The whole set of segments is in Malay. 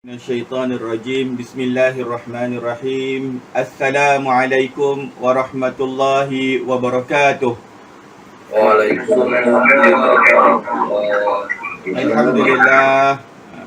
Minasyaitanirrajim. Bismillahirrahmanirrahim. Assalamualaikum warahmatullahi wabarakatuh. Waalaikumsalam warahmatullahi wabarakatuh. Alhamdulillah,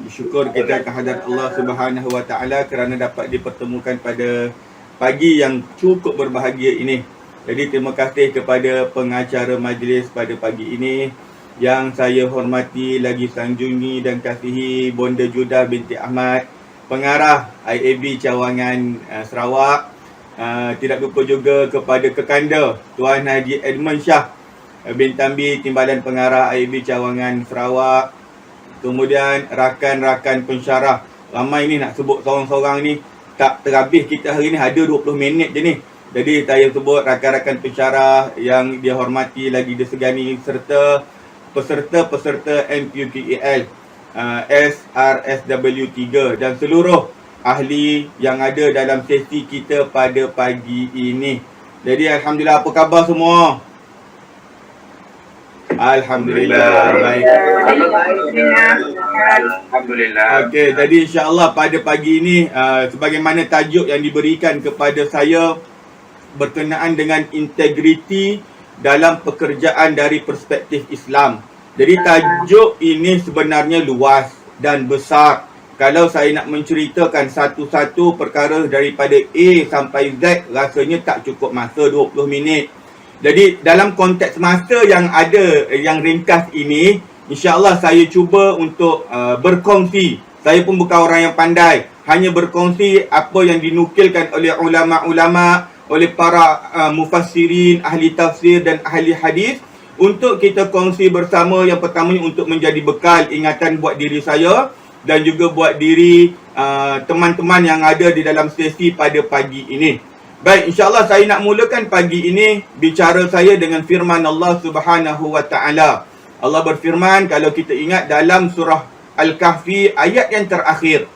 bersyukur kita kehadrat Allah Subhanahu wa taala kerana dapat dipertemukan pada pagi yang cukup berbahagia ini. Jadi terima kasih kepada pengacara majlis pada pagi ini yang saya hormati, lagi sanjungi dan kasihi Bonda Judah binti Ahmad, pengarah IAB Cawangan Sarawak. Tidak lupa juga kepada kekanda Tuan Haji Edmund Shah bin Tambi, Timbalan Pengarah IAB Cawangan Sarawak. Kemudian rakan-rakan pensyarah. Ramai ni nak sebut seorang-seorang ni tak terhabis kita hari ni, ada 20 minit je ni. Jadi saya sebut rakan-rakan pensyarah yang dihormati lagi disegani, serta peserta-peserta MPUKEL SRSW3 dan seluruh ahli yang ada dalam sesi kita pada pagi ini. Jadi alhamdulillah, apa khabar semua? Alhamdulillah, baik. Alhamdulillah. Okey, jadi insya-Allah pada pagi ini sebagaimana tajuk yang diberikan kepada saya berkenaan dengan integriti dalam pekerjaan dari perspektif Islam. Jadi tajuk ini sebenarnya luas dan besar. Kalau saya nak menceritakan satu-satu perkara daripada A sampai Z, rasanya tak cukup masa 20 minit. Jadi dalam konteks masa yang ada, yang ringkas ini, insya-Allah saya cuba untuk berkongsi. Saya pun bukan orang yang pandai, hanya berkongsi apa yang dinukilkan oleh ulama-ulama, oleh para mufassirin, ahli tafsir dan ahli hadis, untuk kita kongsi bersama. Yang pertamanya untuk menjadi bekal ingatan buat diri saya dan juga buat diri teman-teman yang ada di dalam sesi pada pagi ini. Baik, insya-Allah saya nak mulakan pagi ini bicara saya dengan firman Allah Subhanahu wa taala. Allah berfirman, kalau kita ingat dalam surah Al-Kahfi ayat yang terakhir,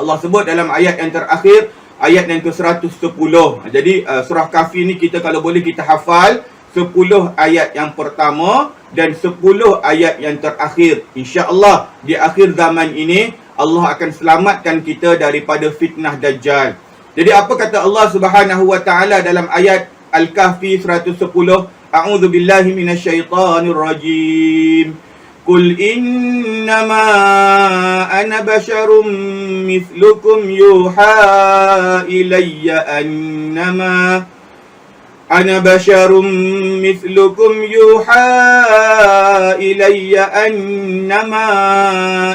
Allah sebut dalam ayat yang terakhir, ayat yang ke-110. Jadi surah Kahfi ni kita kalau boleh kita hafal 10 ayat yang pertama dan 10 ayat yang terakhir. InsyaAllah di akhir zaman ini Allah akan selamatkan kita daripada fitnah Dajjal. Jadi apa kata Allah Subhanahu wa taala dalam ayat Al-Kahfi 110? A'udzu billahi minasyaitonir rajim. Qul innama ana basyarum mithlukum yuha ilayya annama ana basyarum mithlukum yuha ilayya annama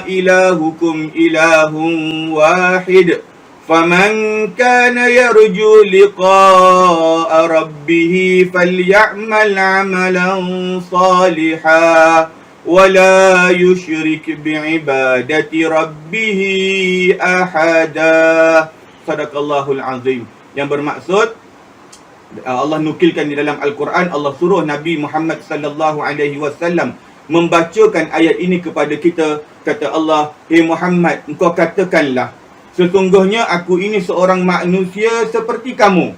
ilahukum ilahun wahid. Faman kana yarju liqa'a rabbih faly'amal 'amalan salihan wala yusyrik bi'ibadati rabbih ahada. Sadaqallahul azim. Yang bermaksud, Allah nukilkan di dalam Al-Quran, Allah suruh Nabi Muhammad sallallahu alaihi wasallam membacakan ayat ini kepada kita. Kata Allah, "Hei Muhammad, engkau katakanlah, sesungguhnya aku ini seorang manusia seperti kamu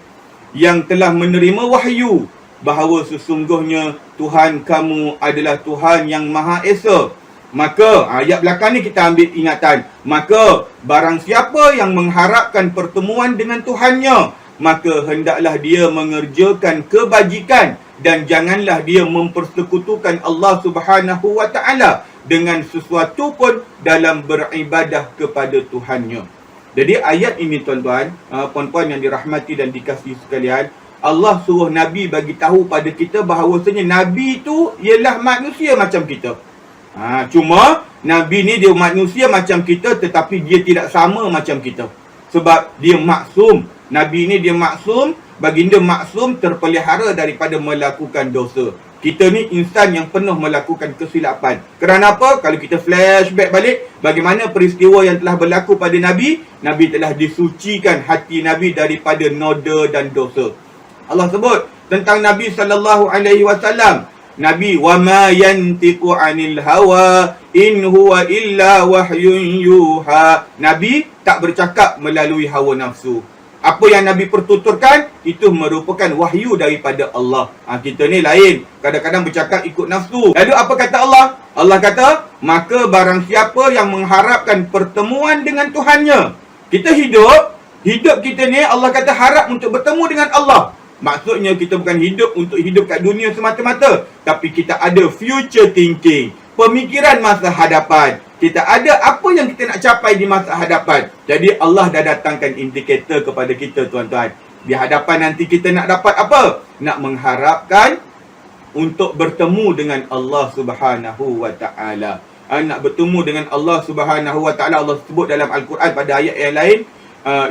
yang telah menerima wahyu bahawa sesungguhnya Tuhan kamu adalah Tuhan yang Maha Esa." Maka ayat belakang ni kita ambil ingatan. Maka barang siapa yang mengharapkan pertemuan dengan Tuhannya, maka hendaklah dia mengerjakan kebajikan dan janganlah dia mempersekutukan Allah Subhanahu wa taala dengan sesuatu pun dalam beribadah kepada Tuhannya. Jadi ayat ini tuan-tuan, puan-puan yang dirahmati dan dikasihi sekalian, Allah suruh Nabi bagi tahu pada kita bahawasanya Nabi itu ialah manusia macam kita. Cuma Nabi ni dia manusia macam kita, tetapi dia tidak sama macam kita. Sebab dia maksum. Nabi ni dia maksum, baginda maksum, terpelihara daripada melakukan dosa. Kita ni insan yang penuh melakukan kesilapan. Kerana apa? Kalau kita flashback balik, bagaimana peristiwa yang telah berlaku pada Nabi, Nabi telah disucikan hati Nabi daripada noda dan dosa. Allah sebut tentang Nabi sallallahu alaihi wasallam, Nabi, wa ma yantiqu 'anil hawa in huwa illa wahyun yuha. Nabi tak bercakap melalui hawa nafsu. Apa yang Nabi pertuturkan, itu merupakan wahyu daripada Allah. Kita ni lain. Kadang-kadang bercakap ikut nafsu. Lalu apa kata Allah? Allah kata, maka barang siapa yang mengharapkan pertemuan dengan Tuhannya. Kita hidup kita ni Allah kata harap untuk bertemu dengan Allah. Maksudnya kita bukan hidup untuk hidup kat dunia semata-mata, tapi kita ada future thinking, pemikiran masa hadapan. Kita ada apa yang kita nak capai di masa hadapan. Jadi Allah dah datangkan indikator kepada kita, tuan-tuan. Di hadapan nanti kita nak dapat apa? Nak mengharapkan untuk bertemu dengan Allah Subhanahu wa taala. Nak bertemu dengan Allah Subhanahu wa taala. Allah sebut dalam Al-Quran pada ayat yang lain,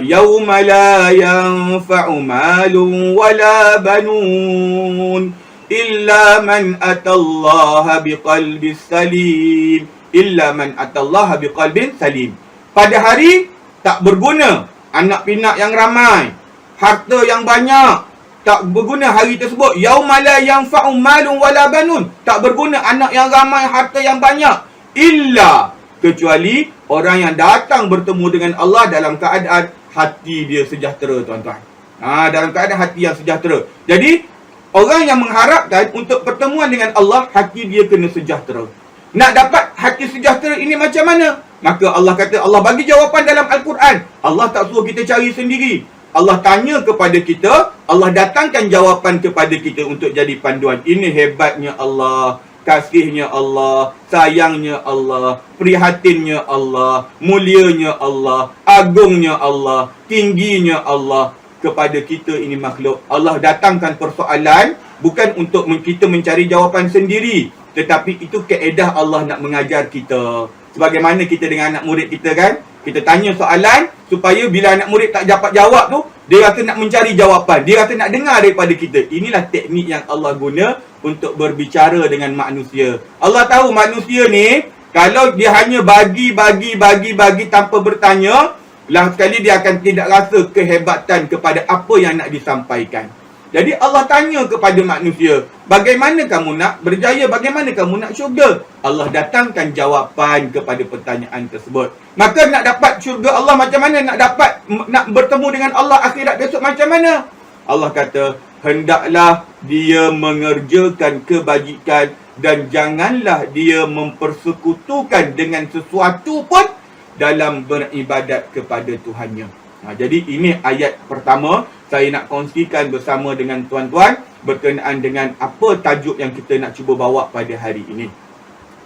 yauma la yanfa'u malun wala banun illa man atallaha biqalbin salim. Illa man atallaha biqalbin salim. Pada hari tak berguna anak pinak yang ramai, harta yang banyak, tak berguna hari tersebut. Yauma la yanfa'u malun wala banun. Tak berguna anak yang ramai, harta yang banyak. Illa, kecuali orang yang datang bertemu dengan Allah dalam keadaan hati dia sejahtera, tuan-tuan. Dalam keadaan hati yang sejahtera. Jadi, orang yang mengharapkan untuk pertemuan dengan Allah, hati dia kena sejahtera. Nak dapat hati sejahtera ini macam mana? Maka Allah kata, Allah bagi jawapan dalam Al-Quran. Allah tak suruh kita cari sendiri. Allah tanya kepada kita, Allah datangkan jawapan kepada kita untuk jadi panduan. Ini hebatnya Allah, kasihnya Allah, sayangnya Allah, prihatinnya Allah, mulianya Allah, agungnya Allah, tingginya Allah kepada kita ini makhluk. Allah datangkan persoalan bukan untuk kita mencari jawapan sendiri, tetapi itu kaedah Allah nak mengajar kita. Sebagaimana kita dengan anak murid kita kan, kita tanya soalan supaya bila anak murid tak dapat jawab tu, dia rasa nak mencari jawapan, dia rasa nak dengar daripada kita. Inilah teknik yang Allah guna untuk berbicara dengan manusia. Allah tahu manusia ni, kalau dia hanya bagi tanpa bertanya, last sekali dia akan tidak rasa kehebatan kepada apa yang nak disampaikan. Jadi Allah tanya kepada manusia, bagaimana kamu nak berjaya, bagaimana kamu nak syurga? Allah datangkan jawapan kepada pertanyaan tersebut. Maka nak dapat syurga Allah macam mana? Nak bertemu dengan Allah akhirat besok macam mana? Allah kata, hendaklah dia mengerjakan kebajikan dan janganlah dia mempersekutukan dengan sesuatu pun dalam beribadat kepada Tuhannya. Jadi ini ayat pertama saya nak kongsikan bersama dengan tuan-tuan berkenaan dengan apa tajuk yang kita nak cuba bawa pada hari ini.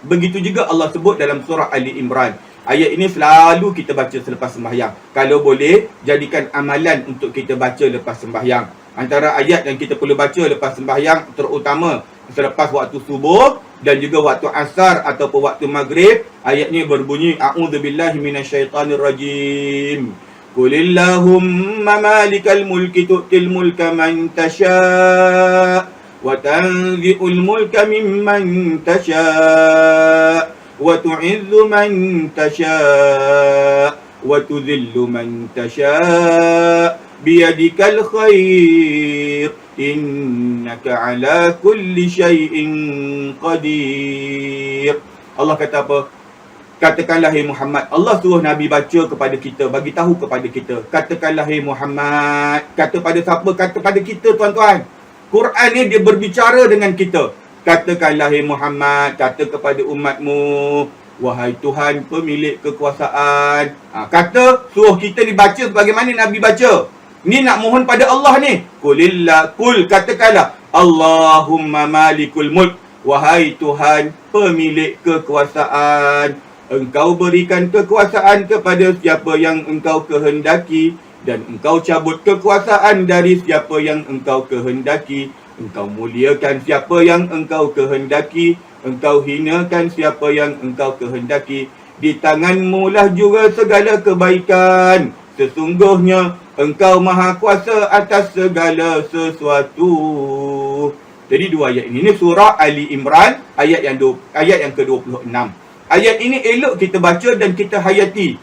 Begitu juga Allah sebut dalam surah Ali Imran. Ayat ini selalu kita baca selepas sembahyang. Kalau boleh, jadikan amalan untuk kita baca lepas sembahyang. Antara ayat yang kita perlu baca lepas sembahyang, terutama selepas waktu subuh dan juga waktu asar ataupun waktu maghrib, ayatnya berbunyi, A'udzubillahi minasyaitanirrajim. Qulillahumma malikal mulki tu'til mulka man tasha' wa tanzi'ul mulka mimman tasha' wa tu'izzu man tasha' wa tudhillu man tasha' biyadikal khair innaka ala kulli syai'in qadir. Allah kata apa? Katakanlah hai Muhammad. Allah suruh Nabi baca kepada kita, bagi tahu kepada kita. Katakanlah hai Muhammad. Kata pada siapa? Kata pada kita, tuan-tuan. Quran ni dia berbicara dengan kita. Katakanlah hai Muhammad, kata kepada umatmu, wahai Tuhan pemilik kekuasaan. Kata suruh kita dibaca sebagaimana Nabi baca. Ni nak mohon pada Allah ni. Kul katakanlah, Allahumma malikul mulk. Wahai Tuhan pemilik kekuasaan, Engkau berikan kekuasaan kepada siapa yang Engkau kehendaki, dan Engkau cabut kekuasaan dari siapa yang Engkau kehendaki. Engkau muliakan siapa yang Engkau kehendaki, Engkau hinakan siapa yang Engkau kehendaki. Di tangan-Mu lah juga segala kebaikan. Sesungguhnya Engkau maha kuasa atas segala sesuatu. Jadi dua ayat ini. Ini surah Ali Imran ayat yang ke-26. Ayat ini elok kita baca dan kita hayati.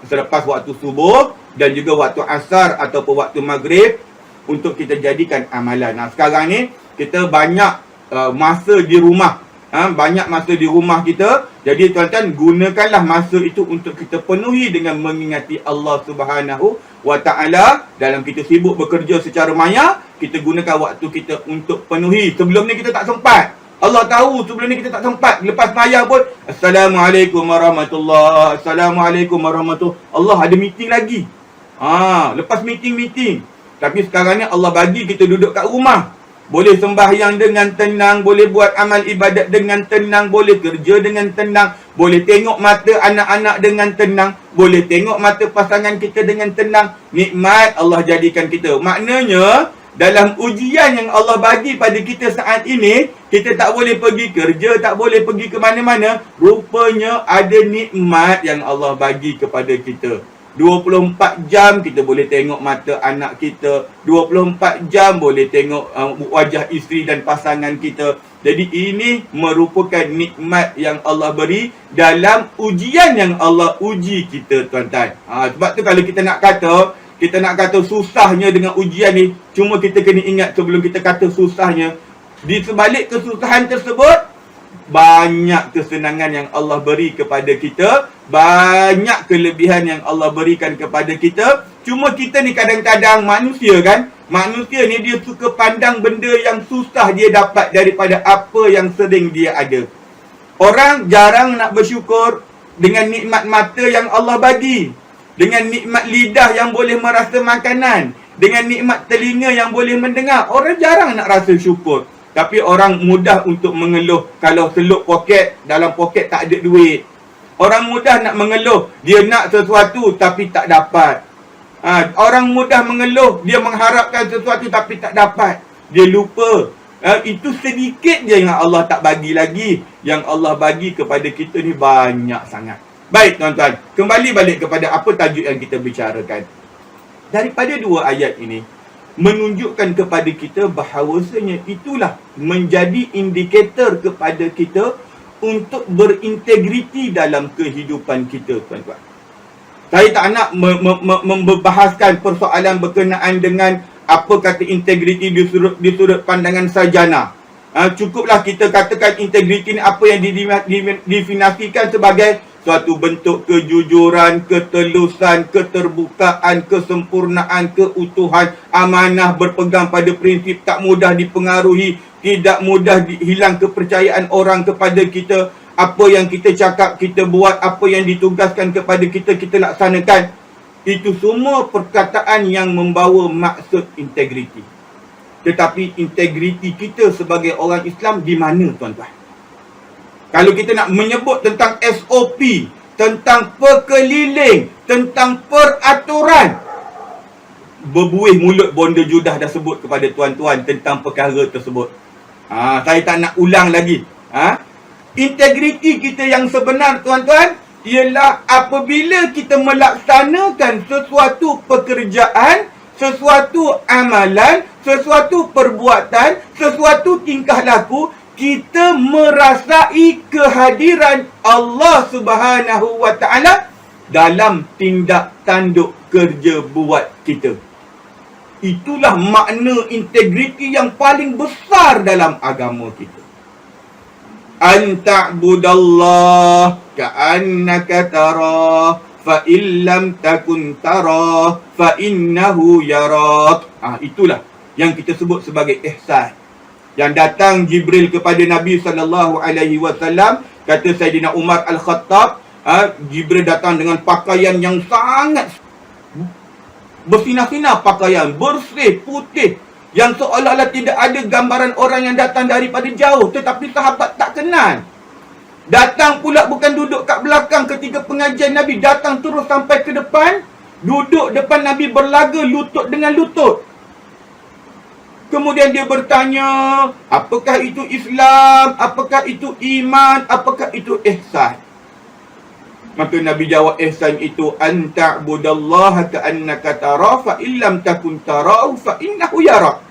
Selepas waktu subuh dan juga waktu asar ataupun waktu maghrib untuk kita jadikan amalan. Sekarang ni kita banyak masa di rumah. Banyak masa di rumah kita. Jadi tuan-tuan, gunakanlah masa itu untuk kita penuhi dengan mengingati Allah Subhanahu wa Ta'ala. Dalam kita sibuk bekerja secara maya, kita gunakan waktu kita untuk penuhi. Sebelum ni kita tak sempat. Allah tahu sebelum ni kita tak sempat. Lepas maya pun, Assalamualaikum warahmatullahi, Assalamualaikum warahmatullahi. Allah ada meeting lagi. Lepas meeting. Tapi sekarang ni Allah bagi kita duduk kat rumah. Boleh sembahyang dengan tenang, boleh buat amal ibadat dengan tenang, boleh kerja dengan tenang, boleh tengok mata anak-anak dengan tenang, boleh tengok mata pasangan kita dengan tenang. Nikmat Allah jadikan kita. Maknanya, dalam ujian yang Allah bagi pada kita saat ini, kita tak boleh pergi kerja, tak boleh pergi ke mana-mana. Rupanya ada nikmat yang Allah bagi kepada kita. 24 jam kita boleh tengok mata anak kita, 24 jam boleh tengok wajah isteri dan pasangan kita. Jadi ini merupakan nikmat yang Allah beri dalam ujian yang Allah uji kita, tuan-tuan. Sebab tu kalau kita nak kata susahnya dengan ujian ni, cuma kita kena ingat sebelum kita kata susahnya, di sebalik kesusahan tersebut, banyak kesenangan yang Allah beri kepada kita, banyak kelebihan yang Allah berikan kepada kita. Cuma kita ni kadang-kadang manusia kan, manusia ni dia suka pandang benda yang susah dia dapat daripada apa yang sering dia ada. Orang jarang nak bersyukur dengan nikmat mata yang Allah bagi, dengan nikmat lidah yang boleh merasa makanan, dengan nikmat telinga yang boleh mendengar. Orang jarang nak rasa syukur. Tapi orang mudah untuk mengeluh kalau seluk poket, dalam poket tak ada duit. Orang mudah nak mengeluh, dia nak sesuatu tapi tak dapat. Orang mudah mengeluh, dia mengharapkan sesuatu tapi tak dapat. Dia lupa. Itu sedikit je yang Allah tak bagi lagi. Yang Allah bagi kepada kita ni banyak sangat. Baik tuan-tuan, kembali balik kepada apa tajuk yang kita bicarakan. Daripada dua ayat ini, menunjukkan kepada kita bahawasanya itulah menjadi indikator kepada kita untuk berintegriti dalam kehidupan kita, tuan-tuan. Saya tak nak membahaskan persoalan berkenaan dengan apa kata integriti di sudut pandangan sarjana. Cukuplah kita katakan integriti ni apa yang didefinisikan sebagai suatu bentuk kejujuran, ketelusan, keterbukaan, kesempurnaan, keutuhan, amanah, berpegang pada prinsip, tak mudah dipengaruhi, tidak mudah hilang kepercayaan orang kepada kita. Apa yang kita cakap, kita buat, apa yang ditugaskan kepada kita, kita laksanakan. Itu semua perkataan yang membawa maksud integriti. Tetapi integriti kita sebagai orang Islam di mana, tuan-tuan? Kalau kita nak menyebut tentang SOP, tentang perkeliling, tentang peraturan, berbuih mulut bonda judah dah sebut kepada tuan-tuan tentang perkara tersebut. Saya tak nak ulang lagi. Integriti kita yang sebenar, tuan-tuan, ialah apabila kita melaksanakan sesuatu pekerjaan, sesuatu amalan, sesuatu perbuatan, sesuatu tingkah laku, kita merasai kehadiran Allah Subhanahu wa Ta'ala dalam tindak tanduk kerja buat kita. Itulah makna integriti yang paling besar dalam agama kita. An ta'budallah ka'annaka tarah fa illam takun tarah fa innahu yarak. Itulah yang kita sebut sebagai ihsan. Yang datang Jibril kepada Nabi SAW, kata Sayyidina Umar Al-Khattab, Jibril datang dengan pakaian yang sangat bersinar-sinar, pakaian bersih, putih, yang seolah-olah tidak ada gambaran orang yang datang daripada jauh, tetapi sahabat tak kenal. Datang pula bukan duduk kat belakang ketika pengajian Nabi, datang terus sampai ke depan, duduk depan Nabi berlaga lutut dengan lutut. Kemudian dia bertanya, apakah itu Islam? Apakah itu iman? Apakah itu ihsan? Maka Nabi jawab, ihsan itu an ta'budallaha ka'annaka tarah fa illam takun tarau fa innahu yarak.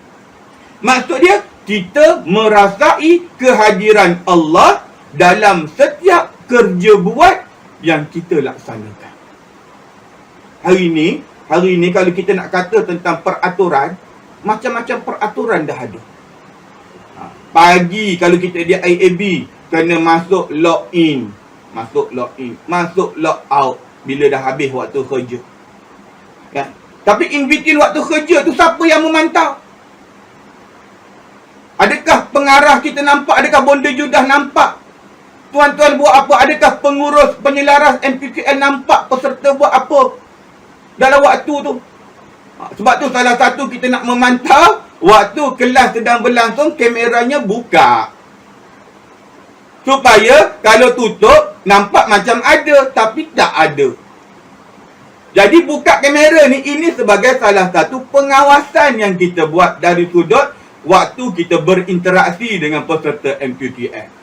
Maksud dia, kita merasai kehadiran Allah dalam setiap kerja buat yang kita laksanakan. Hari ini kalau kita nak kata tentang peraturan, macam-macam peraturan dah ada. Pagi kalau kita di IAB, kena masuk login. masuk log in, masuk log out bila dah habis waktu kerja. Kan? Tapi in between waktu kerja tu siapa yang memantau? Adakah pengarah kita nampak? Adakah bonda judah nampak? Tuan-tuan buat apa? Adakah pengurus penyelaras MPKL nampak peserta buat apa dalam waktu tu? Sebab tu salah satu kita nak memantau, waktu kelas sedang berlangsung, kameranya buka. Supaya kalau tutup, nampak macam ada, tapi tak ada. Jadi buka kamera ni, ini sebagai salah satu pengawasan yang kita buat dari sudut waktu kita berinteraksi dengan peserta MQTL.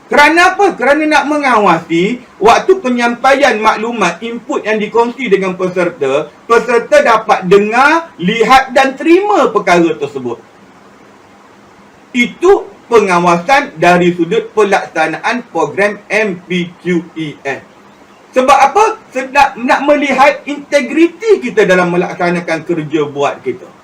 Kerana apa? Kerana nak mengawasi waktu penyampaian maklumat, input yang dikongsi dengan peserta, peserta dapat dengar, lihat dan terima perkara tersebut. Itu pengawasan dari sudut pelaksanaan program MPQES. Sebab apa? Sedang nak melihat integriti kita dalam melaksanakan kerja buat kita.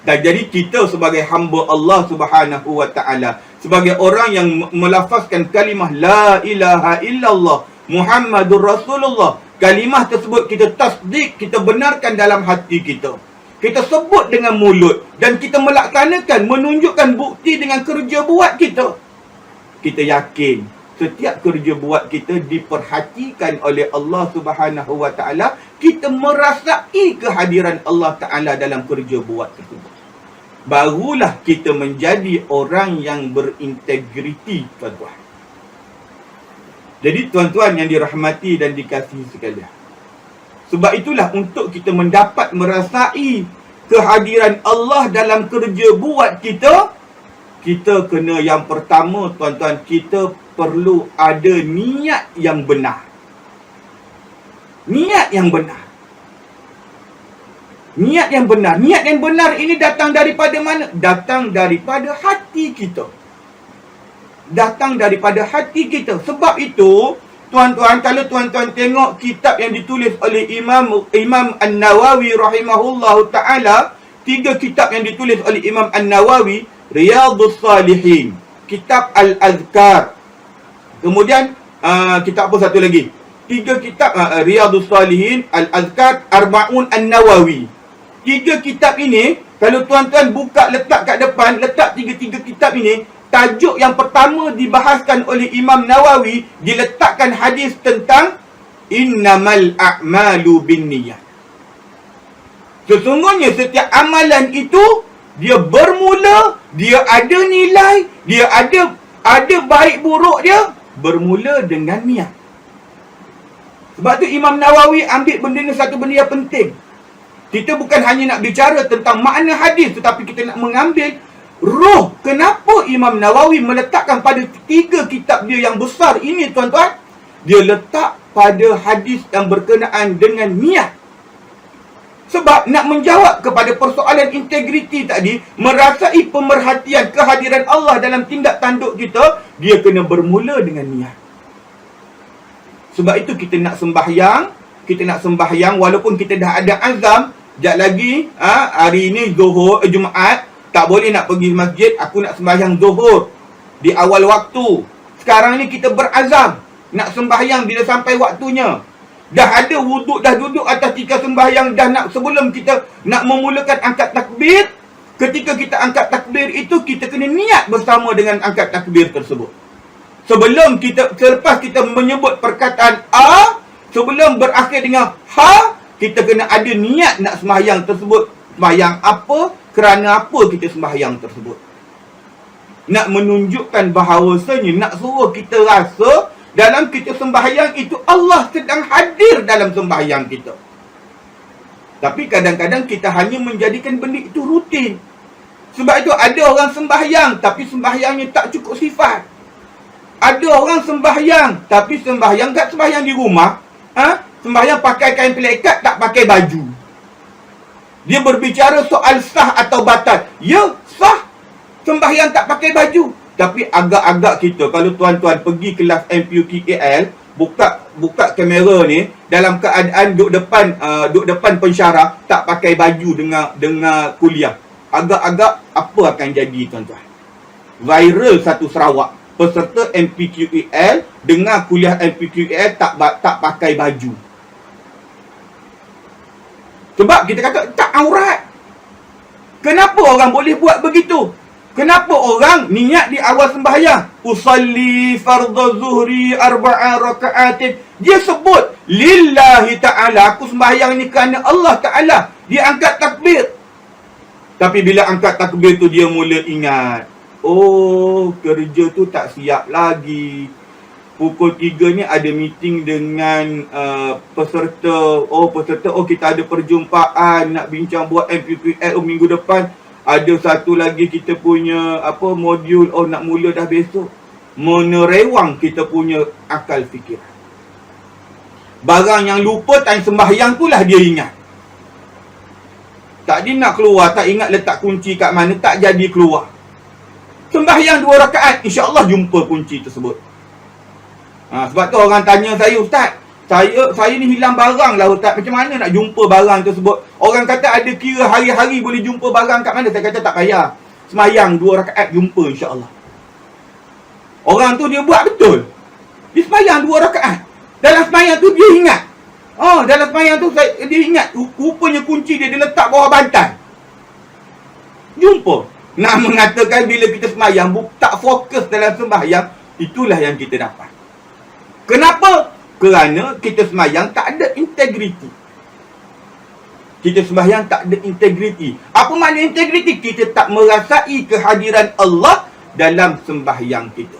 Dan jadi kita sebagai hamba Allah Subhanahu wa taala, sebagai orang yang melafazkan kalimah la ilaha illallah Muhammadur Rasulullah, kalimah tersebut kita tasdik, kita benarkan dalam hati kita. Kita sebut dengan mulut dan kita melaksanakan, menunjukkan bukti dengan kerja buat kita. Kita yakin setiap kerja buat kita diperhatikan oleh Allah Subhanahu wa taala, kita merasai kehadiran Allah taala dalam kerja buat tersebut. Barulah kita menjadi orang yang berintegriti, tuan-tuan. Jadi tuan-tuan yang dirahmati dan dikasihi sekalian, sebab itulah untuk kita mendapat merasai kehadiran Allah dalam kerja buat kita, kita kena yang pertama, tuan-tuan, kita perlu ada niat yang benar. Niat yang benar. Niat yang benar. Niat yang benar ini datang daripada mana? Datang daripada hati kita. Datang daripada hati kita. Sebab itu, tuan-tuan, kalau tuan-tuan tengok kitab yang ditulis oleh Imam An-Nawawi rahimahullahu ta'ala, 3 kitab yang ditulis oleh Imam An-Nawawi, Riyadhus Salihin, kitab Al-Azkar, kemudian kitab apa satu lagi? 3 kitab, Riyadhus Salihin, Al-Azkar, Arba'un An-Nawawi. 3 kitab ini, kalau tuan-tuan buka letak kat depan, letak 3 kitab ini, tajuk yang pertama dibahaskan oleh Imam Nawawi, diletakkan hadis tentang innamal a'malu binniyat. Sesungguhnya setiap amalan itu, dia bermula, dia ada nilai, dia ada baik buruk dia, bermula dengan niat. Sebab tu Imam Nawawi ambil benda ni satu benda yang penting. Kita bukan hanya nak bicara tentang makna hadis, tetapi kita nak mengambil roh. Kenapa Imam Nawawi meletakkan pada 3 kitab dia yang besar ini, tuan-tuan? Dia letak pada hadis yang berkenaan dengan niat. Sebab nak menjawab kepada persoalan integriti tadi, merasai pemerhatian kehadiran Allah dalam tindak tanduk kita, dia kena bermula dengan niat. Sebab itu kita nak sembahyang walaupun kita dah ada azam, sekejap lagi hari ini Zuhur, Jumaat, tak boleh nak pergi masjid, aku nak sembahyang Zuhur di awal waktu. Sekarang ni kita berazam nak sembahyang bila sampai waktunya. Dah ada wuduk, dah duduk atas tikar sembahyang, dah nak, sebelum kita nak memulakan angkat takbir, ketika kita angkat takbir itu, kita kena niat bersama dengan angkat takbir tersebut. Selepas kita menyebut perkataan A, sebelum berakhir dengan Ha, kita kena ada niat nak sembahyang tersebut. Sembahyang apa, kerana apa kita sembahyang tersebut. Nak menunjukkan bahawasanya, nak suruh kita rasa dalam kita sembahyang itu Allah sedang hadir dalam sembahyang kita. Tapi kadang-kadang kita hanya menjadikan benda itu rutin. Sebab itu ada orang sembahyang tapi sembahyangnya tak cukup sifat. Ada orang sembahyang tapi sembahyang tak sembahyang di rumah, sembahyang pakai kain pelikat, tak pakai baju. Dia berbicara soal sah atau batal. Ya, sah sembahyang tak pakai baju. Tapi agak-agak kita, kalau tuan-tuan pergi kelas MPQEL, buka kamera ni, dalam keadaan duduk depan pensyarah, tak pakai baju dengar kuliah, agak-agak apa akan jadi, tuan-tuan? Viral satu Sarawak. peserta MPQEL dengar kuliah MPQEL tak pakai baju. Sebab kita kata tak aurat. Kenapa orang boleh buat begitu? Kenapa orang niat di awal sembahyang, usalli fardhu zuhri arba'a raka'atin, dia sebut lillahi ta'ala, aku sembahyang ni kerana Allah Ta'ala. Dia angkat takbir. Tapi bila angkat takbir tu dia mula ingat, oh, kerja tu tak siap lagi. Pukul 3 ni ada meeting dengan peserta. Oh, kita ada perjumpaan nak bincang buat MPQL. Oh, minggu depan ada satu lagi kita punya modul. Oh, nak mula dah besok. Menerewang kita punya akal fikiran. Barang yang lupa time sembahyang tu lah dia ingat. Tak dia nak keluar, tak ingat letak kunci kat mana, tak jadi keluar. Sembahyang 2 rakaat, insya-Allah jumpa kunci tersebut. Sebab tu orang tanya saya, Ustaz, saya ni hilang barang lah Ustaz, macam mana nak jumpa barang tersebut? Orang kata ada kira hari-hari boleh jumpa barang kat mana. Saya kata tak payah. Sembahyang 2 rakaat jumpa insya-Allah. Orang tu dia buat betul. Dia sembahyang 2 rakaat. Dalam sembahyang tu dia ingat. Dalam sembahyang tu dia ingat rupanya kunci dia letak bawah bantal. Jumpa. Nak mengatakan bila kita sembahyang tak fokus dalam sembahyang, itulah yang kita dapat. Kenapa? Kerana kita sembahyang tak ada integriti. Kita sembahyang tak ada integriti. Apa makna integriti? Kita tak merasai kehadiran Allah dalam sembahyang kita.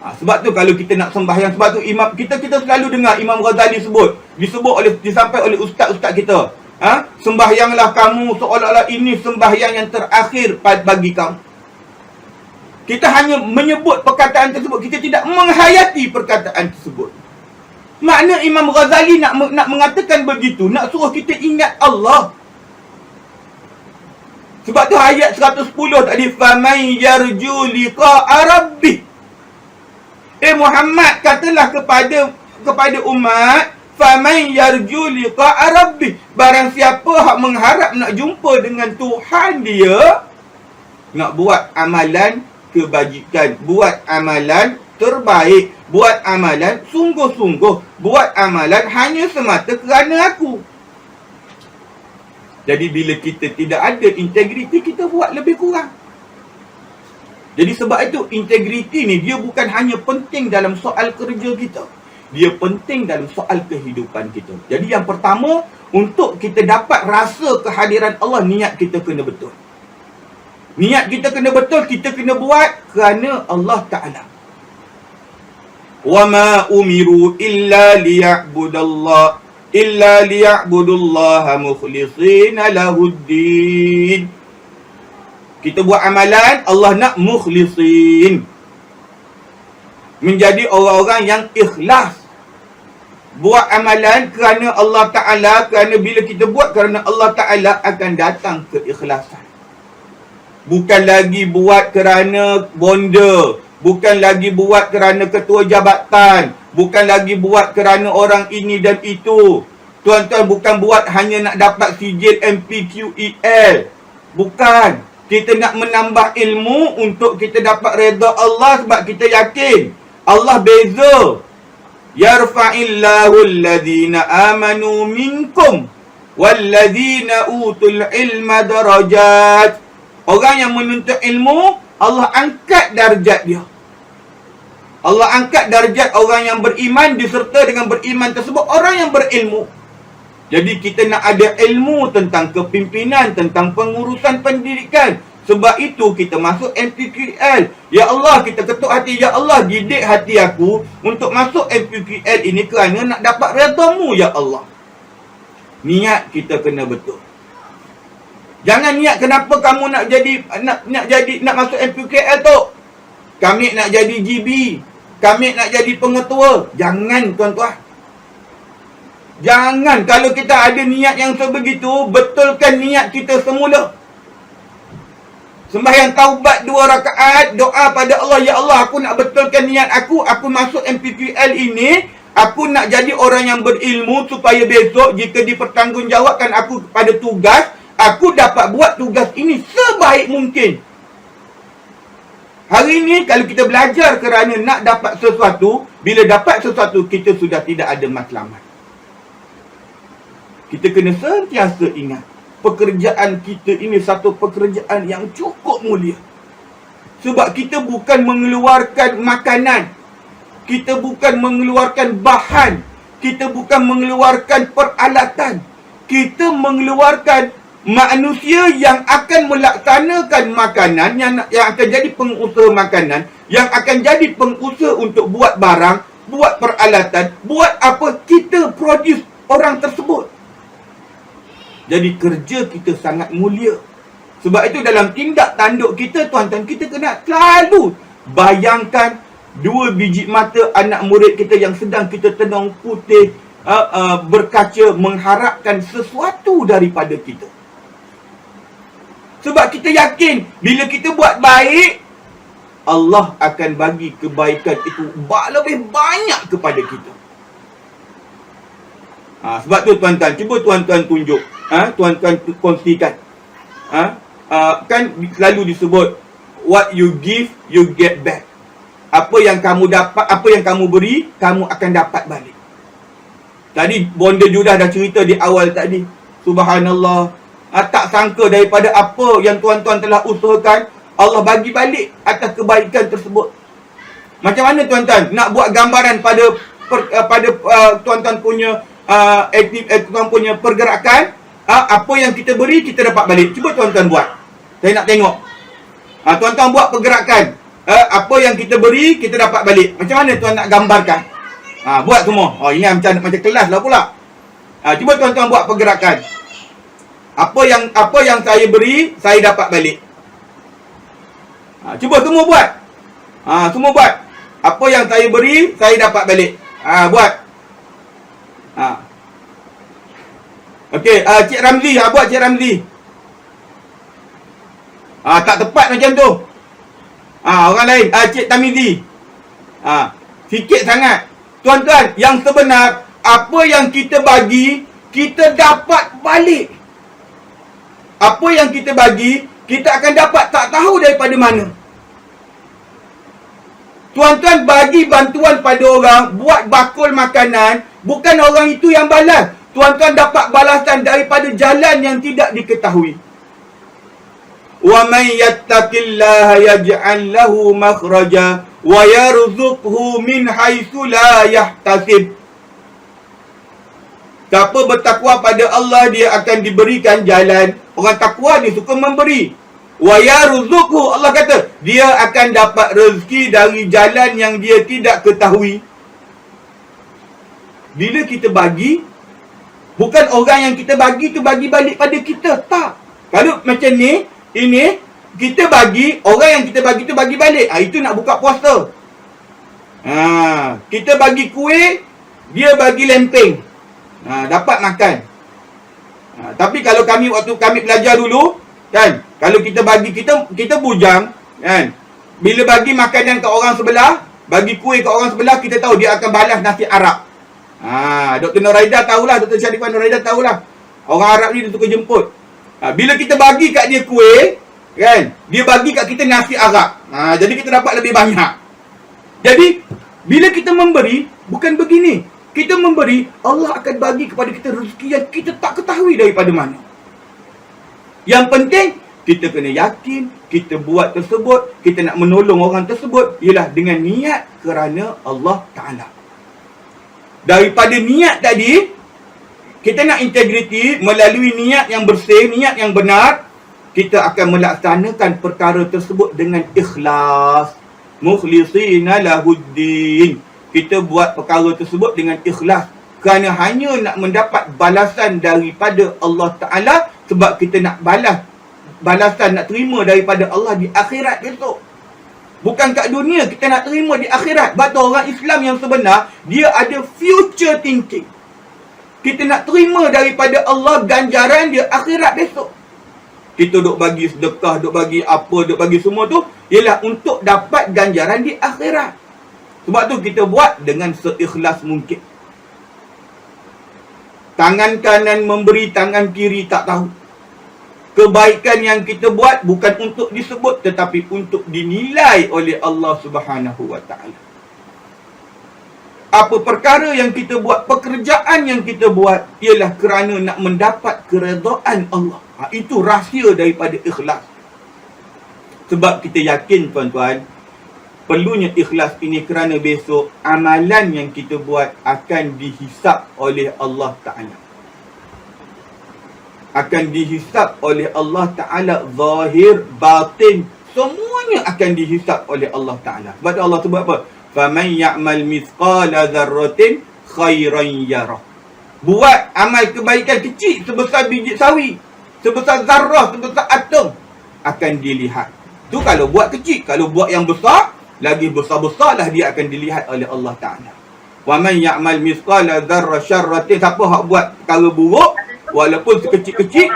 Sebab tu kalau kita nak sembahyang, sebab tu imam kita selalu dengar Imam Ghazali disampai oleh ustaz-ustaz kita. Sembahyanglah kamu seolah-olah ini sembahyang yang terakhir bagi kamu. Kita hanya menyebut perkataan tersebut, kita tidak menghayati perkataan tersebut. Makna Imam Ghazali nak mengatakan begitu, nak suruh kita ingat Allah. Sebab tu ayat 110 tadi, faman yarju liqa'a rabbih. Muhammad katalah kepada umat, faman yarju liqa'a rabbih, barang siapa hak mengharap nak jumpa dengan Tuhan dia, nak buat amalan kebajikan, buat amalan terbaik, buat amalan sungguh-sungguh, buat amalan hanya semata kerana aku. Jadi bila kita tidak ada integriti, kita buat lebih kurang. Jadi sebab itu integriti ni dia bukan hanya penting dalam soal kerja kita, dia penting dalam soal kehidupan kita. Jadi yang pertama, untuk kita dapat rasa kehadiran Allah, niat kita kena betul. Niat kita kena betul, kita kena buat kerana Allah Ta'ala. وَمَا أُمِرُوا إِلَّا لِيَعْبُدُوا اللَّهَ مُخْلِصِينَ لَهُ الدِّينَ. Kita buat amalan, Allah nak mukhlisin, menjadi orang-orang yang ikhlas. Buat amalan kerana Allah Ta'ala, kerana bila kita buat kerana Allah Ta'ala akan datang keikhlasan. Bukan lagi buat kerana bonda, bukan lagi buat kerana ketua jabatan, bukan lagi buat kerana orang ini dan itu. Tuan-tuan, bukan buat hanya nak dapat sijil MPQEL. Bukan. Kita nak menambah ilmu untuk kita dapat redha Allah, sebab kita yakin Allah beza. Yarfa'illahu alladhina amanu minkum walladhina utul ilma darajat. Orang yang menuntut ilmu, Allah angkat darjat dia. Allah angkat darjat orang yang beriman, diserta dengan beriman tersebut orang yang berilmu. Jadi kita nak ada ilmu tentang kepimpinan, tentang pengurusan pendidikan. Sebab itu kita masuk MPQL. Ya Allah, kita ketuk hati, ya Allah, didik hati aku untuk masuk MPQL ini kerana nak dapat redha-Mu, ya Allah. Niat kita kena betul. Jangan niat kenapa kamu nak masuk MPQL tu. Kami nak jadi GB, kami nak jadi pengetua. Jangan, tuan-tuan. Jangan. Kalau kita ada niat yang sebegitu, betulkan niat kita semula. Sembahyang taubat 2 rakaat, doa pada Allah, ya Allah, aku nak betulkan niat aku masuk MPQL ini, aku nak jadi orang yang berilmu supaya besok jika dipertanggungjawabkan aku pada tugas, aku dapat buat tugas ini sebaik mungkin. Hari ni kalau kita belajar kerana nak dapat sesuatu, bila dapat sesuatu kita sudah tidak ada matlamat. Kita kena sentiasa ingat, pekerjaan kita ini satu pekerjaan yang cukup mulia. Sebab kita bukan mengeluarkan makanan, kita bukan mengeluarkan bahan, kita bukan mengeluarkan peralatan, kita mengeluarkan manusia yang akan melaksanakan makanan, yang akan jadi pengusaha makanan, yang akan jadi pengusaha untuk buat barang, buat peralatan, buat apa, kita produce orang tersebut. Jadi kerja kita sangat mulia. Sebab itu dalam tindak tanduk kita, tuan-tuan, kita kena selalu bayangkan 2 biji mata anak murid kita yang sedang kita tenung putih, berkaca, mengharapkan sesuatu daripada kita. Sebab kita yakin bila kita buat baik, Allah akan bagi kebaikan itu lebih banyak kepada kita. Sebab tu tuan-tuan, cuba tuan-tuan tunjuk, tuan-tuan kongsikan. Kan selalu disebut, what you give, you get back. Apa yang kamu dapat, apa yang kamu beri, kamu akan dapat balik. Tadi Bonda Judah dah cerita di awal tadi. Subhanallah, tak sangka daripada apa yang tuan-tuan telah usahakan, Allah bagi balik atas kebaikan tersebut. Macam mana tuan-tuan nak buat gambaran pada tuan-tuan punya tuan punya pergerakan? Apa yang kita beri, kita dapat balik. Cuba tuan-tuan buat. Saya nak tengok. Tuan-tuan buat pergerakan. Apa yang kita beri, kita dapat balik. Macam mana tuan nak gambarkan? Buat semua. Ini macam kelas lah pula. Cuba tuan-tuan buat pergerakan. Apa yang saya beri, saya dapat balik. Cuba semua buat. Semua buat. Apa yang saya beri, saya dapat balik. Buat. Okey, Cik Ramzi, buat Cik Ramzi. Tak tepat macam tu. Orang lain, Cik Tamizi. Sikit sangat. Tuan-tuan, yang sebenar, apa yang kita bagi, kita dapat balik. Apa yang kita bagi, kita akan dapat tak tahu daripada mana. Tuan-tuan bagi bantuan pada orang, buat bakul makanan, bukan orang itu yang balas. Tuan-tuan dapat balasan daripada jalan yang tidak diketahui. Wa may yattaqillaha yaj'al lahu makhraja wa yarzuqhu min haitsu la yahtasib. Siapa bertakwa pada Allah, dia akan diberikan jalan. Orang takwa ni suka memberi. Wa yarzuqhu, Allah kata, dia akan dapat rezeki dari jalan yang dia tidak ketahui. Bila kita bagi, bukan orang yang kita bagi tu bagi balik pada kita. Tak. Kalau macam ni, ini kita bagi, orang yang kita bagi tu bagi balik. Itu nak buka puasa. Kita bagi kuih, dia bagi lempeng. Dapat makan. Tapi kalau waktu kami belajar dulu, kan, kalau kita bagi, kita bujang, kan. Bila bagi makanan ke orang sebelah, bagi kuih ke orang sebelah, kita tahu dia akan balas nasi Arab. Dr. Nuraida tahulah, Dr. Syarifah Nuraida tahulah. Orang Arab ni dia suka jemput. Bila kita bagi kat dia kuih, kan, dia bagi kat kita nasi Arab. Jadi kita dapat lebih banyak. Jadi bila kita memberi, bukan begini. Kita memberi, Allah akan bagi kepada kita rezeki yang kita tak ketahui daripada mana. Yang penting kita kena yakin kita buat tersebut, kita nak menolong orang tersebut ialah dengan niat kerana Allah Ta'ala. Daripada niat tadi, kita nak integriti melalui niat yang bersih, niat yang benar, kita akan melaksanakan perkara tersebut dengan ikhlas. Mukhlisina lahuddin. Kita buat perkara tersebut dengan ikhlas. Kerana hanya nak mendapat balasan daripada Allah Ta'ala, sebab kita nak balasan, nak terima daripada Allah di akhirat besok. Bukan kat dunia, kita nak terima di akhirat. Sebab tu orang Islam yang sebenar, dia ada future thinking. Kita nak terima daripada Allah ganjaran dia akhirat besok. Kita duk bagi sedekah, duk bagi apa, duk bagi semua tu, ialah untuk dapat ganjaran di akhirat. Sebab tu kita buat dengan seikhlas mungkin. Tangan kanan memberi, tangan kiri tak tahu. kebaikan yang kita buat bukan untuk disebut tetapi untuk dinilai oleh Allah Subhanahu wa taala. Apa perkara yang kita buat, pekerjaan yang kita buat ialah kerana nak mendapat keredaan Allah. Itu rahsia daripada ikhlas. Sebab kita yakin tuan-tuan, perlunya ikhlas ini kerana besok amalan yang kita buat akan dihisap oleh Allah Ta'ala. Akan dihisap oleh Allah Ta'ala, zahir, batin, semuanya akan dihisap oleh Allah Ta'ala. Sebab tu Allah sebut apa? فَمَنْ يَعْمَلْ مِثْقَالَ ذَرَّةٍ خَيْرًا يَرَهُ. Buat amal kebaikan kecil sebesar biji sawi, sebesar zarrah, sebesar atom, akan dilihat. Tu kalau buat kecil. Kalau buat yang besar, lagi besar-besarlah dia akan dilihat oleh Allah Ta'ala. وَمَنْ يَعْمَلْ مِثْقَالَ ذَرَّةٍ شَرَّةٍ. Siapa yang buat perkara buruk, walaupun sekecil-kecil,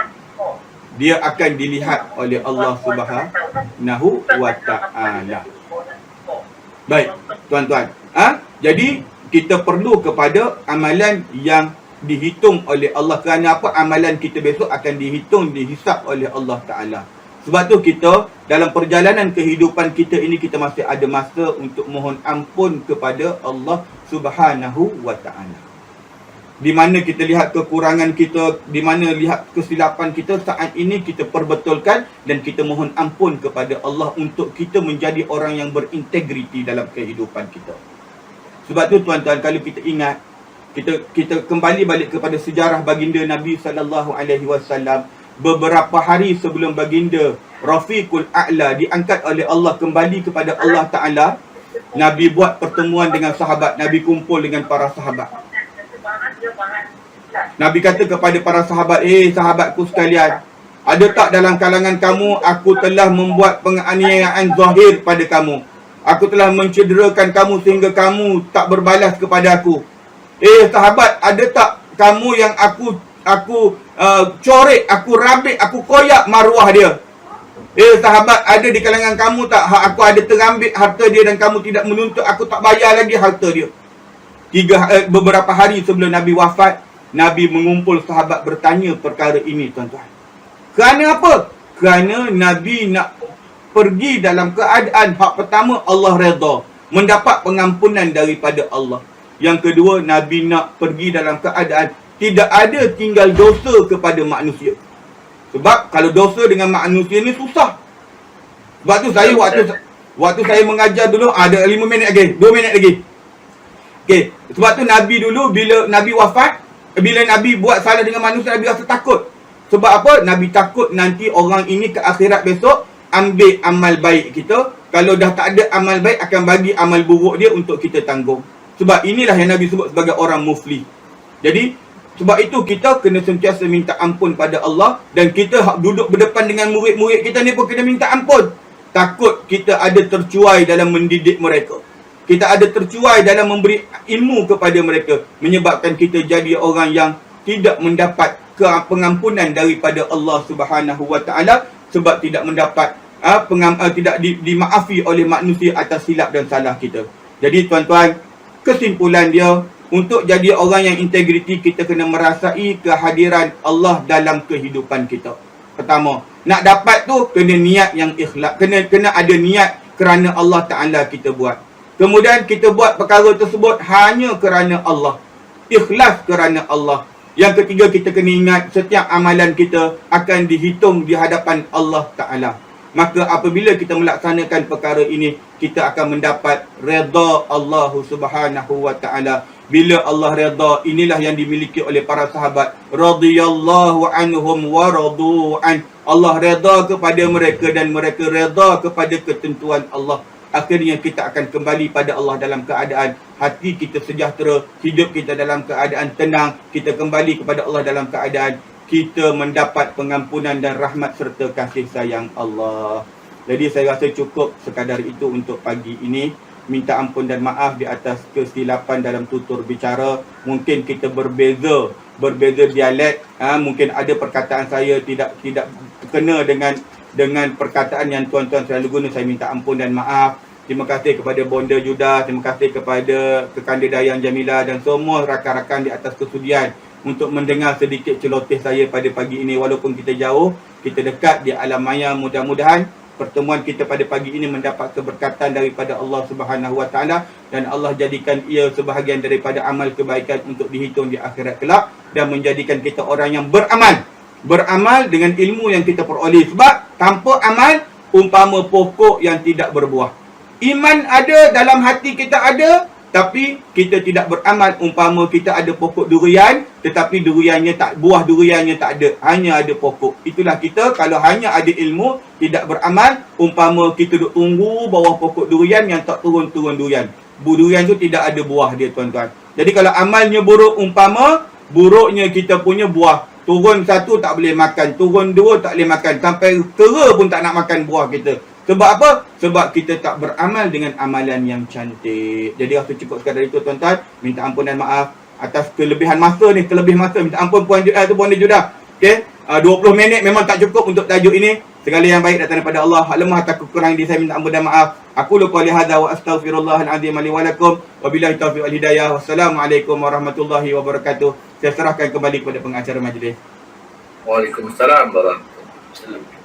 dia akan dilihat oleh Allah Subhanahu wa Ta'ala. Baik, tuan-tuan. Jadi, kita perlu kepada amalan yang dihitung oleh Allah. Kerana apa? Amalan kita besok akan dihitung, dihisap oleh Allah Ta'ala. Sebab tu kita, dalam perjalanan kehidupan kita ini, kita masih ada masa untuk mohon ampun kepada Allah Subhanahu wa Ta'ala. Di mana kita lihat kekurangan kita, di mana lihat kesilapan kita, saat ini kita perbetulkan dan kita mohon ampun kepada Allah untuk kita menjadi orang yang berintegriti dalam kehidupan kita. Sebab tu tuan-tuan, kalau kita ingat, kita kembali balik kepada sejarah baginda Nabi SAW. Beberapa hari sebelum baginda Rafiqul A'la diangkat oleh Allah kembali kepada Allah Ta'ala, Nabi buat pertemuan dengan sahabat, Nabi kumpul dengan para sahabat. Nabi kata kepada para sahabat, sahabatku sekalian, ada tak dalam kalangan kamu, aku telah membuat penganiayaan zahir pada kamu. Aku telah mencederakan kamu sehingga kamu tak berbalas kepada aku. Sahabat, ada tak kamu yang aku corek, aku rabit, aku koyak maruah dia? Sahabat, ada di kalangan kamu tak aku ada terambil harta dia dan kamu tidak menuntut, aku tak bayar lagi harta dia? Beberapa hari sebelum Nabi wafat, Nabi mengumpul sahabat bertanya perkara ini, tuan-tuan. Kerana apa? Kerana Nabi nak pergi dalam keadaan, hak pertama, Allah redha, mendapat pengampunan daripada Allah. Yang kedua, Nabi nak pergi dalam keadaan tidak ada tinggal dosa kepada manusia. Sebab kalau dosa dengan manusia ni susah. Sebab tu saya waktu saya mengajar dulu, ada 5 minit lagi, 2 minit lagi. Okey, sebab tu Nabi dulu bila Nabi wafat, bila Nabi buat salah dengan manusia, Nabi rasa takut. Sebab apa? Nabi takut nanti orang ini ke akhirat besok ambil amal baik kita. Kalau dah tak ada amal baik, akan bagi amal buruk dia untuk kita tanggung. Sebab inilah yang Nabi sebut sebagai orang muflih. Jadi, sebab itu kita kena sentiasa minta ampun pada Allah. Dan kita duduk berdepan dengan murid-murid kita ni pun kena minta ampun. Takut kita ada tercuai dalam mendidik mereka. Kita ada tercuai dalam memberi ilmu kepada mereka, menyebabkan kita jadi orang yang tidak mendapat pengampunan daripada Allah Subhanahu wa Ta'ala, sebab tidak mendapat tidak dimaafi oleh manusia atas silap dan salah kita. Jadi tuan-tuan, kesimpulan dia, untuk jadi orang yang integriti, kita kena merasai kehadiran Allah dalam kehidupan kita. Pertama, nak dapat tu kena niat yang ikhlas, kena ada niat kerana Allah Ta'ala kita buat. Kemudian kita buat perkara tersebut hanya kerana Allah, ikhlas kerana Allah. Yang ketiga, kita kena ingat setiap amalan kita akan dihitung di hadapan Allah Ta'ala. Maka apabila kita melaksanakan perkara ini, kita akan mendapat redha Allah Subhanahu wa Ta'ala. Bila Allah redha, inilah yang dimiliki oleh para sahabat. Radhiyallahu anhum wa radu an. Allah redha kepada mereka dan mereka redha kepada ketentuan Allah. Akhirnya kita akan kembali pada Allah dalam keadaan hati kita sejahtera, hidup kita dalam keadaan tenang, kita kembali kepada Allah dalam keadaan kita mendapat pengampunan dan rahmat serta kasih sayang Allah. Jadi saya rasa cukup sekadar itu untuk pagi ini. Minta ampun dan maaf di atas kesilapan dalam tutur bicara. Mungkin kita berbeza dialek, mungkin ada perkataan saya tidak kena dengan perkataan yang tuan-tuan selalu guna. Saya minta ampun dan maaf. Terima kasih kepada Bonda Judah, terima kasih kepada Kekanda Dayang Jamila dan semua rakan-rakan di atas kesudian untuk mendengar sedikit celoteh saya pada pagi ini. Walaupun kita jauh, kita dekat di alam maya. Mudah-mudahan pertemuan kita pada pagi ini mendapat keberkatan daripada Allah Subhanahu Wa Taala, dan Allah jadikan ia sebahagian daripada amal kebaikan untuk dihitung di akhirat kelak, dan menjadikan kita orang yang beramal dengan ilmu yang kita peroleh. Sebab tanpa amal umpama pokok yang tidak berbuah. Iman ada, dalam hati kita ada, tapi kita tidak beramal. Umpama kita ada pokok durian, tetapi duriannya tak, buah duriannya tak ada, hanya ada pokok. Itulah kita kalau hanya ada ilmu, tidak beramal. Umpama kita duk tunggu bawah pokok durian yang tak turun-turun durian. Durian tu tidak ada buah dia, tuan-tuan. Jadi kalau amalnya buruk, umpama buruknya kita punya buah. Turun satu tak boleh makan, turun dua tak boleh makan, sampai kera pun tak nak makan buah kita. Sebab apa? Sebab kita tak beramal dengan amalan yang cantik. Jadi rasa cukup sekadar itu, tuan-tuan. Minta ampun dan maaf atas kelebihan masa ni. Minta ampun Puan Judah. Okey, 20 minit memang tak cukup untuk tajuk ini. Segala yang baik datang daripada Allah. Hak lemah atas kekurangan diri saya, minta ampun dan maaf. Aku lupa lihada wa astaghfirullahal azim li wa lakum. Wabillahi taufiq wal hidayah. Wassalamualaikum warahmatullahi wabarakatuh. Saya serahkan kembali kepada pengacara majlis. Waalaikumsalam warahmatullahi wabarakatuh.